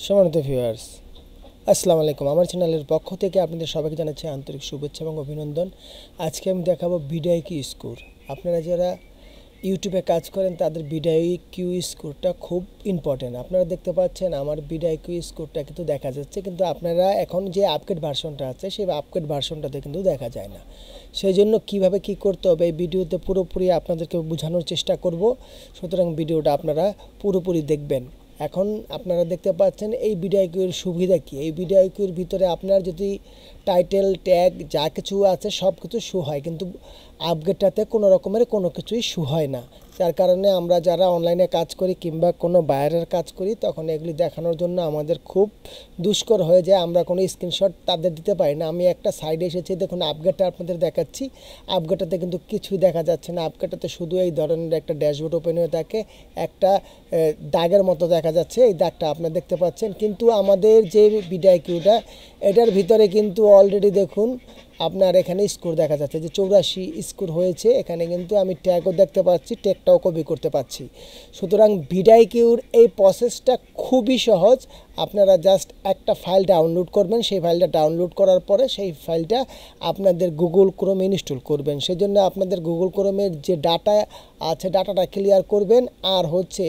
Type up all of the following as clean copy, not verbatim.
সম্মানিত ভিউয়ার্স, আসসালামু আলাইকুম। আমার চ্যানেলের পক্ষ থেকে আপনাদের সবাইকে জানাচ্ছি আন্তরিক শুভেচ্ছা এবং অভিনন্দন। আজকে আমি দেখাবো ভিডিআইকিউ স্কোর। আপনারা যারা ইউটিউবে কাজ করেন তাদের ভিডিআইকিউ স্কোরটা খুব ইম্পর্টেন্ট। আপনারা দেখতে পাচ্ছেন আমার ভিডিআইকিউ স্কোরটা কিন্তু দেখা যাচ্ছে, কিন্তু আপনারা এখন যে আপগ্রেড ভার্সনটা আছে সেই আপগ্রেড ভার্সনটাতে কিন্তু দেখা যায় না। সেই জন্য কীভাবে কী করতে হবে এই ভিডিওতে পুরোপুরি আপনাদেরকে বোঝানোর চেষ্টা করব। সুতরাং ভিডিওটা আপনারা পুরোপুরি দেখবেন। এখন আপনারা দেখতে পাচ্ছেন এই ভিডিআইকিউর সুবিধা কী। এই ভিডিআইকিউর ভিতরে আপনার যদি টাইটেল ট্যাগ যা কিছু আছে সব কিছু শো হয়, কিন্তু আপগ্রেডটাতে কোনো রকমের কোনো কিছুই শো হয় না। যার কারণে আমরা যারা অনলাইনে কাজ করি কিংবা কোনো বায়ারের কাজ করি তখন এগুলি দেখানোর জন্য আমাদের খুব দুষ্কর হয়ে যায়, আমরা কোনো স্ক্রিনশট তাদের দিতে পারি না। আমি একটা সাইডে এসেছি, দেখুন আপগ্রেডটা আপনাদের দেখাচ্ছি। আপগ্রেডটাতে কিন্তু কিছুই দেখা যাচ্ছে না। আপগ্রেডটাতে শুধু এই ধরনের একটা ড্যাশবোর্ড ওপেন হয়ে থাকে, একটা দাগের মতো দেখা যাচ্ছে, এই দাগটা আপনারা দেখতে পাচ্ছেন। কিন্তু আমাদের যে ভিডিআইকিউটা এটার ভিতরে কিন্তু অলরেডি দেখুন আপনার এখানে স্কোর দেখা যাচ্ছে যে 84 স্কোর হয়েছে। এখানে কিন্তু আমি ট্যাগও দেখতে পাচ্ছি, ট্যাগটাও কপি করতে পারছি। সুতরাং ভিডিআইকিউর এই প্রসেসটা খুবই সহজ। আপনারা জাস্ট একটা ফাইল ডাউনলোড করবেন, সেই ফাইলটা ডাউনলোড করার পরে সেই ফাইলটা আপনাদের গুগল ক্রোমে ইনস্টল করবেন। সেজন্য আপনাদের গুগল ক্রোমের যে ডাটা আছে ডাটাটা ক্লিয়ার করবেন, আর হচ্ছে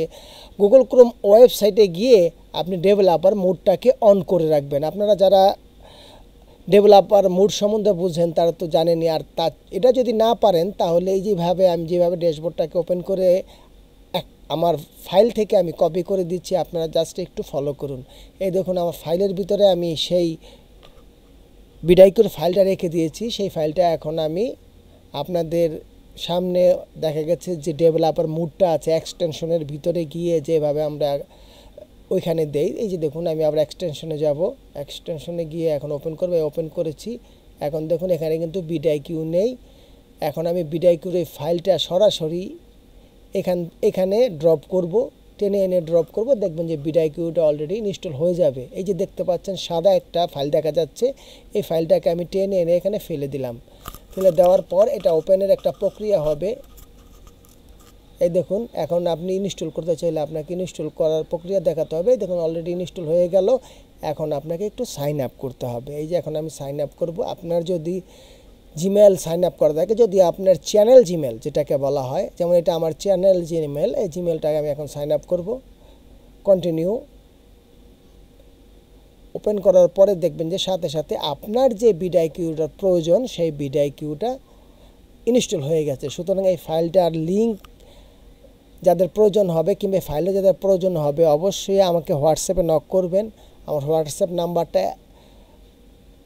গুগল ক্রোম ওয়েবসাইটে গিয়ে আপনি ডেভেলপার মোডটাকে অন করে রাখবেন। আপনারা যারা ডেভেলপার মোড সম্বন্ধে বুঝেন তারা তো জানেনই। আর এটা যদি না পারেন তাহলে এই যেভাবে আমি যেভাবে ড্যাশবোর্ডটাকে ওপেন করে আমার ফাইল থেকে আমি কপি করে দিচ্ছি, আপনারা জাস্ট একটু ফলো করুন। এই দেখুন আমার ফাইলের ভিতরে আমি সেই ভিডিআইকিউর ফাইলটা রেখে দিয়েছি। সেই ফাইলটা এখন আমি আপনাদের সামনে দেখা গেছে যে ডেভেলপার মোডটা আছে এক্সটেনশনের ভিতরে গিয়ে যেভাবে আমরা ওইখানে দেই। এই যে দেখুন আমি আবার এক্সটেনশনে যাব, এক্সটেনশনে গিয়ে এখন ওপেন করবো, ওপেন করেছি। এখন দেখুন এখানে কিন্তু ভিডিআইকিউ নেই। এখন আমি ভিডিআইকিউর এই ফাইলটা সরাসরি এখানে ড্রপ করব, টেনে এনে ড্রপ করব, দেখবেন যে ভিডিআইকিউটা অলরেডি ইনস্টল হয়ে যাবে। এই যে দেখতে পাচ্ছেন সাদা একটা ফাইল দেখা যাচ্ছে, এই ফাইলটাকে আমি টেনে এনে এখানে ফেলে দিলাম। ফেলে দেওয়ার পর এটা ওপেনের একটা প্রক্রিয়া হবে। এই দেখুন এখন আপনি ইনস্টল করতে চাইলে আপনাকে ইনস্টল করার প্রক্রিয়া দেখাতে হবে। দেখুন অলরেডি ইনস্টল হয়ে গেল। এখন আপনাকে একটু সাইন আপ করতে হবে। এই যে এখন আমি সাইন আপ করব। আপনার যদি জিমেল সাইন আপ করা থাকে, যদি আপনার চ্যানেল জিমেল যেটাকে বলা হয়, যেমন এটা আমার চ্যানেল জিমেল, এই জিমেলটাকে আমি এখন সাইন আপ করব। কন্টিনিউ ওপেন করার পরে দেখবেন যে সাথে সাথে আপনার যে ভিডিআইকিউটার প্রয়োজন সেই ভিডিআইকিউটা ইনস্টল হয়ে গেছে। সুতরাং এই ফাইলটার লিঙ্ক যাদের প্রয়োজন হবে কিংবা ফাইলে যাদের প্রয়োজন হবে অবশ্যই আমাকে হোয়াটসঅ্যাপে নক করবেন। আমার হোয়াটসঅ্যাপ নাম্বারটা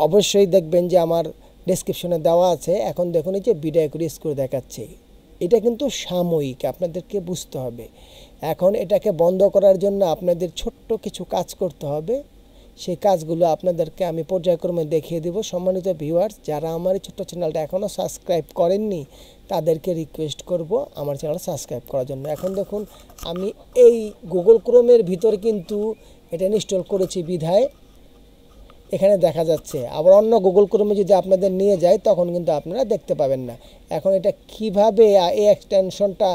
অবশ্যই দেখবেন যে আমার ডেসক্রিপশনে দেওয়া আছে। এখন দেখুন এই যে ভিডিআইকিউ স্কোর দেখাচ্ছে, এটা কিন্তু সাময়িক, আপনাদেরকে বুঝতে হবে। এখন এটাকে বন্ধ করার জন্য আপনাদের ছোট্ট কিছু কাজ করতে হবে। সেই কাজগুলো আপনাদেরকে আমি পর্যায়ক্রমে দেখিয়ে দেব। সম্মানিত ভিউয়ার্স, যারা আমার এই ছোট্ট চ্যানেলটা এখনও সাবস্ক্রাইব করেননি তাদেরকে রিকোয়েস্ট করব আমার চ্যানেল সাবস্ক্রাইব করার জন্য। এখন দেখুন আমি এই গুগল ক্রোমের ভিতর কিন্তু এটা ইনস্টল করেছি বিধায় এখানে দেখা যাচ্ছে। আবার অন্য গুগল ক্রোমে যদি আপনাদের নিয়ে যায় তখন কিন্তু আপনারা দেখতে পাবেন না। এখন এটা কিভাবে এই এক্সটেনশনটা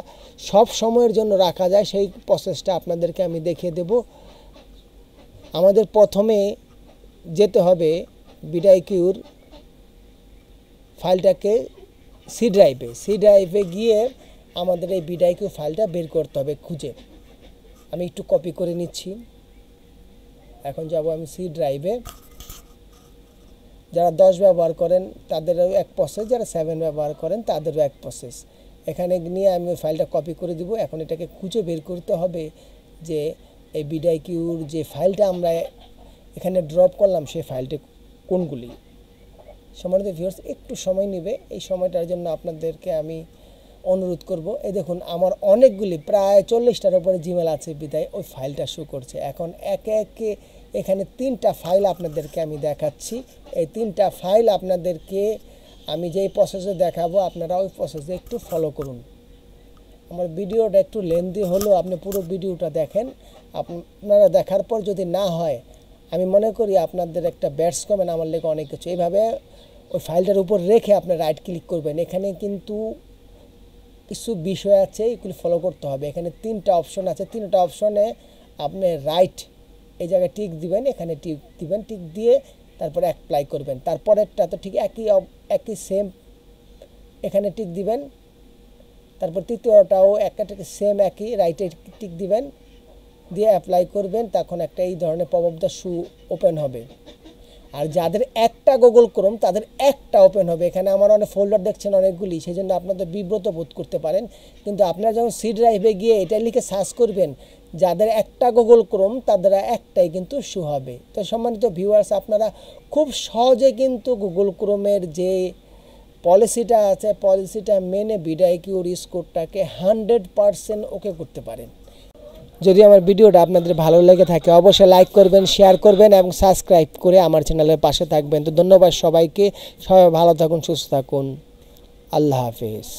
সব সময়ের জন্য রাখা যায় সেই প্রসেসটা আপনাদেরকে আমি দেখিয়ে দেব। আমাদের প্রথমে যেতে হবে ভিডিআইকিউর ফাইলটাকে সি ড্রাইভে গিয়ে আমাদের এই ভিডিআইকিউ ফাইলটা বের করতে হবে খুঁজে। আমি একটু কপি করে নিচ্ছি। এখন যাব আমি সি ড্রাইভে। যারা 10 ব্যবহার করেন তাদেরও এক প্রসেস, যারা 7 ব্যবহার করেন তাদেরও এক প্রসেস। এখানে নিয়ে আমি ফাইলটা কপি করে দিব। এখন এটাকে খুঁজে বের করতে হবে যে এই ভিডিআইকিউর যে ফাইলটা আমরা এখানে ড্রপ করলাম সেই ফাইলটি কোনগুলি। সম্মানিত ভিউয়ার্স, একটু সময় নেবে, এই সময়টার জন্য আপনাদেরকে আমি অনুরোধ করব। এই দেখুন আমার অনেকগুলি প্রায় 40টার উপরে জিমেল আছে বিধায় ওই ফাইলটা শো করছে। এখন একে একে এখানে 3টা ফাইল আপনাদেরকে আমি দেখাচ্ছি। এই 3টা ফাইল আপনাদেরকে আমি যেই প্রসেসে দেখাবো আপনারা ওই প্রসেসে একটু ফলো করুন। আমার ভিডিওটা একটু লেন্দি হলেও আপনি পুরো ভিডিওটা দেখেন। আপনারা দেখার পর যদি না হয় আমি মনে করি আপনাদের একটা ব্যাটস কমেন্ট আমার লেগে অনেক কিছু। এইভাবে ওই ফাইলটার উপর রেখে আপনি রাইট ক্লিক করবেন। এখানে কিন্তু কিছু বিষয় আছে এগুলি ফলো করতে হবে। এখানে 3টা অপশন আছে, 3টা অপশনে আপনি রাইট এই জায়গায় টিক দিবেন, এখানে টিক দিবেন, টিক দিয়ে তারপরে অ্যাপ্লাই করবেন। তারপরেরটা তো ঠিক একই সেম, এখানে টিক দিবেন, তারপর তৃতীয়টাও একটা সেম একই, রাইটে টিক দিবেন, দিয়ে অ্যাপ্লাই করবেন। তখন একটা এই ধরনের pop up the shoe open হবে। আর যাদের একটা গুগল ক্রোম তাদের একটা ওপেন হবে। এখানে আমার অনেক ফোল্ডার দেখছেন অনেকগুলি, সেই জন্য আপনাদের বিব্রত বোধ করতে পারেন। কিন্তু আপনারা যখন সি ড্রাইভে গিয়ে এটা লিখে সার্চ করবেন, যাদের একটা গুগল ক্রোম তাদের একটাই কিন্তু শু হবে। তো সম্মানিত ভিউয়ার্স, আপনারা খুব সহজে কিন্তু গুগল ক্রোমের যে পলিসিটা আছে, পলিসিটা মেনে ভিডিআইকিউর স্কোরটাকে 100% ওকে করতে পারেন। যদি আমার ভিডিওটা আপনাদের ভালো লেগে থাকে অবশ্যই লাইক করবেন, শেয়ার করবেন এবং সাবস্ক্রাইব করে আমার চ্যানেলের পাশে থাকবেন। তো ধন্যবাদ সবাইকে, সবাই ভালো থাকুন, সুস্থ থাকুন, আল্লাহ হাফেজ।